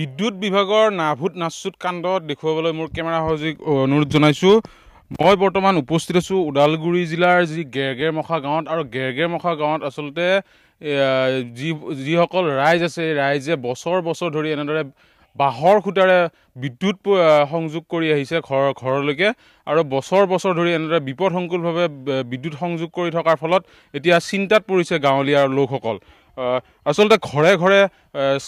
বিদ্যুৎ বিভাগৰ নাভূত নাচুত কাণ্ড দেখুৱাবলৈ মোৰ কেমেৰা সহযোগীক অনুৰোধ জনাইছোঁ। মই বৰ্তমান উপস্থিত আছোঁ ওদালগুৰি জিলাৰ যি গেৰগেৰমখা গাঁৱত, আৰু গেৰগেৰমখা গাঁৱত আচলতে যিসকল ৰাইজ আছে, ৰাইজে বছৰ বছৰ ধৰি এনেদৰে বাঁহৰ খুঁটাৰে বিদ্যুৎ সংযোগ কৰি আহিছে ঘৰলৈকে, আৰু বছৰ বছৰ ধৰি এনেদৰে বিপদসংকুলভাৱে বিদ্যুৎ সংযোগ কৰি থকাৰ ফলত এতিয়া চিন্তাত পৰিছে গাঁৱলীয়া লোকসকল। আচলতে ঘৰে ঘৰে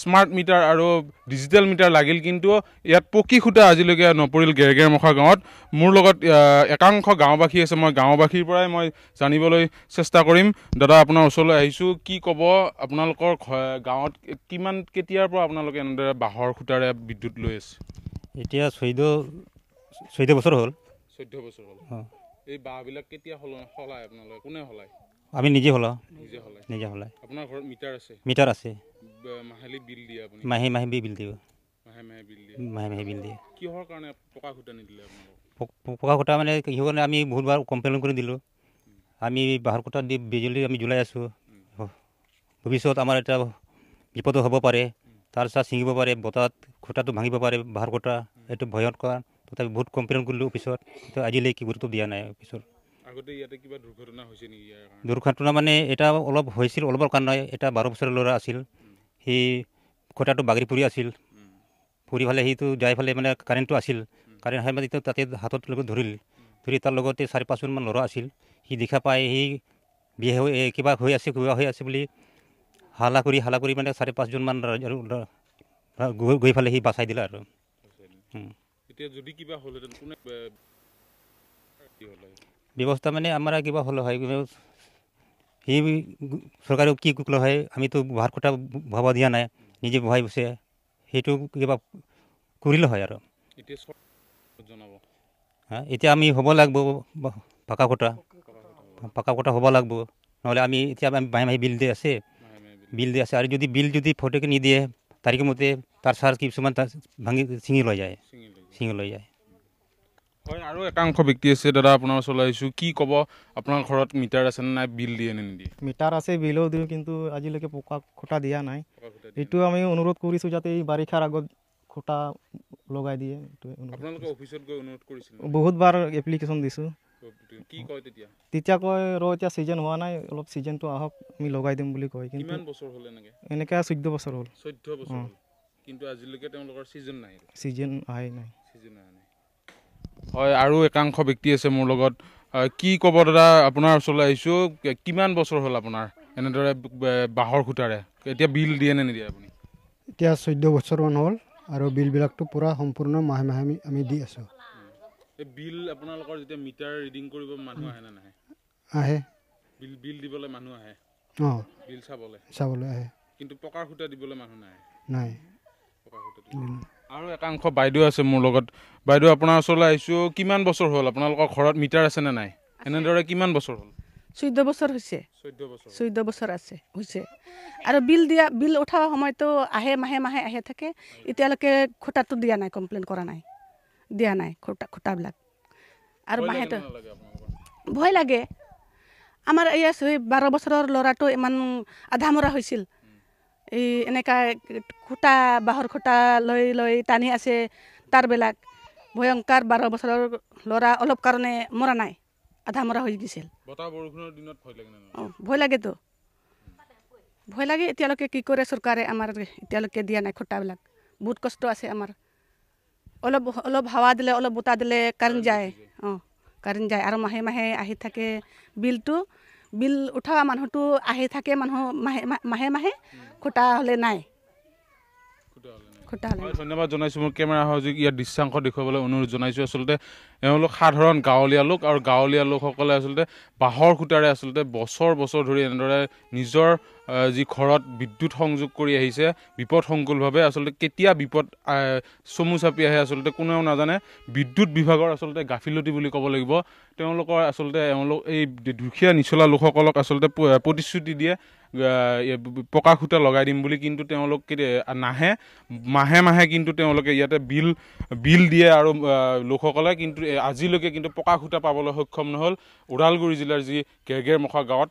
স্মাৰ্ট মিটাৰ আৰু ডিজিটেল মিটাৰ লাগিল, কিন্তু ইয়াত পকী খুঁটা আজিলৈকে নপৰিল গেৰগেৰমখা গাঁৱত। মোৰ লগত একাংশ গাঁওবাসী আছে, মই গাঁওবাসীৰ পৰাই মই জানিবলৈ চেষ্টা কৰিম। দাদা, আপোনাৰ ওচৰলৈ আহিছোঁ, কি ক'ব আপোনালোকৰ গাঁৱত কেতিয়াৰ পৰা আপোনালোকে এনেদৰে বাঁহৰ খুঁটাৰে বিদ্যুৎ লৈ আছে? এতিয়া 14 বছৰ হ'ল। 14 বছৰ হ'ল। এই বাঁহবিলাক কেতিয়া সলায় আপোনালোকে? কোনে সলায়? আমি নিজে সলাওঁ। নিজে সলায়। আপোনাৰ ঘৰত মিটাৰ আছে? মিটাৰ আছে। মাহিলী বিল দিয়ে আপুনি? মাহে বিল দিওঁ। মাহে বিল দিয়ে। কিহৰ কাৰণে পকা খুঁটা নিদিলে আপোনালোকক? পকা খুঁটা মানে কিহৰ কাৰণে আমি বহুতবাৰ কমপ্লেইন কৰি দিলোঁ। আমি বাঁহৰ খুঁটা দি বিজুলী আমি জ্বলাই আছোঁ। ভৱিষ্যত আমাৰ এটা বিপদ হ'ব পাৰে, তাৰ চাহ ছিঙিব পাৰে, বতাহত খুঁটাটো ভাঙিব পাৰে বাঁহৰ খুঁটা, এইটো ভয়ংকৰ। তথাপি বহুত কমপ্লেইন কৰিলোঁ অফিচত, আজিলৈকে গুৰুত্ব দিয়া নাই অফিচৰ। আগতে ইয়াতে কিবা দুৰ্ঘটনা হৈছে নেকি? দুৰ্ঘটনা মানে এটা অলপ হৈছিল, অলপৰ কাৰণে। এটা 12 বছৰৰ ল'ৰা আছিল, সি খুঁটাটো বাগৰি পৰি আছিল, পৰি ফালে সিটো যাই ফালে মানে কাৰেণ্টটো আছিল, কাৰেণ্ট হয় মানে তাতে হাতত লগত ধৰি তাৰ লগতে 4-5জনমান ল'ৰা আছিল। সি দেখা পাই সি কিবা হৈ আছে বুলি হালা কৰি মানে 4-5জনমান গৈ ফালে সি বাচাই দিলে আৰু। এতিয়া যদি কিবা হ'লহেঁতেন কোনে ব্যৱস্থা মানে আমাৰ কিবা হ'ল হয়, সি চৰকাৰে কি ক'লে হয়, আমিতো বাঁহৰ খুঁটা বহাব দিয়া নাই, নিজে বহাই গৈছে, সেইটো কিবা কৰিলে হয় আৰু। এতিয়া আমি হ'ব লাগিব পাকা খুঁটা হ'ব লাগিব, নহ'লে আমি এতিয়া মাহে বিল দি আছে, আৰু যদি বিল ফটকে নিদিয়ে তাৰিখৰ মতে তাৰ চাৰ্জ কিছুমান ছিঙি লৈ যায়। হয়, আৰু একাংশ ব্যক্তি আছে। দাদা, আপোনাৰ ওচৰলৈ আহিছোঁ, কি ক'ব? আপোনাৰ ঘৰত মিটাৰ আছে নে নাই? বিল দিয়ে নে নিদিয়ে? মিটাৰ আছে, বিলো দিওঁ, কিন্তু আজিলৈকে পকা খুঁটা দিয়া নাই। এইটো আমি অনুৰোধ কৰিছোঁ যাতে এই বাৰিষাৰ আগত খুঁটা লগাই দিয়ে। আপোনালোকে অফিচত গৈ অনুৰোধ কৰিছিল? বহুতবাৰ এপ্লিকেশ্যন দিছোঁ। কি কয় তেতিয়া? কয় এতিয়া ছিজন হোৱা নাই, অলপ ছিজনটো আহক, আমি লগাই দিম বুলি কয়। কিমান বছৰ হ'ল এনেকৈ 14 বছৰ হ'ল। 14 বছৰ হ'ল, কিন্তু আজিলৈকে তেওঁলোকৰ ছিজন নাই? ছিজন অহাই নাই। হয়, আৰু একাংশ ব্যক্তি আছে মোৰ লগত। কি ক'ব দাদা, আপোনাৰ ওচৰলৈ আহিছোঁ, কিমান বছৰ হ'ল আপোনাৰ এনেদৰে বাঁহৰ খুঁটাৰে? এতিয়া বিল দিয়ে নে নিদিয়ে আপুনি? এতিয়া 14 বছৰমান হ'ল, আৰু বিলবিলাকতো পূৰা সম্পূৰ্ণ মাহে আমি দি আছোঁ। এই বিল আপোনালোকৰ যেতিয়া মিটাৰ ৰিডিং কৰিব মানুহ আহে নে নাহে? আহে। বিল দিবলৈ মানুহ আহে? অঁ, বিল চাবলৈ আহে, কিন্তু পকা খুঁটা দিবলৈ মানুহ নাই। আৰু একাংশ বাইদেউ আছে মোৰ লগত। বাইদেউ, আপোনাৰ ওচৰলৈ আহিছোঁ, কিমান বছৰ হ'ল আপোনালোকৰ ঘৰত মিটাৰ আছে নে নাই? এনেদৰে কিমান বছৰ হ'ল? 14 বছৰ হৈছে। 14 বছৰ হৈছে। আৰু বিল উঠাৰ সময়তো আহে, মাহে আহে থাকে। এতিয়ালৈকে খুঁটাটো দিয়া নাই, কমপ্লেইন কৰা নাই, দিয়া নাই খুঁটাবিলাক। আৰু মাহেতো ভয় লাগে। আমাৰ এই 12 বছৰৰ ল'ৰাটো ইমান আধা মৰা হৈছিল। এই এনেকা খুঁটা, বাঁহৰ খুঁটা লৈ টানি আছে তাৰবিলাক। ভয়ংকৰ 12 বছৰৰ ল'ৰা অলপ কাৰণে মৰা নাই, আধা মৰা হৈ গৈছিল। বতাহ বৰষুণৰ দিনত ভয় লাগে নে? ভয় লাগেতো, ভয় লাগে। এতিয়ালৈকে কি কৰে চৰকাৰে? আমাৰ এতিয়ালৈকে দিয়া নাই খুঁটাবিলাক। বহুত কষ্ট আছে আমাৰ। অলপ হাৱা দিলে, অলপ বতাহ দিলে কাৰেণ্ট যায়। কাৰেণ্ট যায়, আৰু মাহে আহি থাকে বিল উঠা মানুহটো আহি থাকে, মানুহ মাহে খুঁটা হ'লে নাই। ধন্যবাদ জনাইছোঁ। মোৰ কেমেৰা সহযোগী ইয়াৰ দৃশ্যাংশ দেখুৱাবলৈ অনুৰোধ জনাইছোঁ। আচলতে এওঁলোক সাধাৰণ গাঁৱলীয়া লোক, আৰু গাঁৱলীয়া লোকসকলে আচলতে বাঁহৰ খুঁটাৰে আচলতে বছৰ বছৰ ধৰি এনেদৰে নিজৰ যি ঘৰত বিদ্যুৎ সংযোগ কৰি আহিছে বিপদসংকুলভাৱে। আচলতে কেতিয়া বিপদ চমু চাপি আহে আচলতে কোনেও নাজানে। বিদ্যুৎ বিভাগৰ আচলতে গাফিলতি বুলি ক'ব লাগিব। তেওঁলোকৰ আচলতে এই দুখীয়া নিচলা লোকসকলক আচলতে প্ৰতিশ্ৰুতি দিয়ে পকা খুঁটা লগাই দিম বুলি, কিন্তু তেওঁলোক নাহে। মাহে কিন্তু তেওঁলোকে ইয়াতে বিল দিয়ে, আৰু লোকসকলে কিন্তু আজিলৈকে কিন্তু পকা খুঁটা পাবলৈ সক্ষম নহ'ল ওদালগুৰি জিলাৰ যি গেৰগেৰমখা গাঁৱত।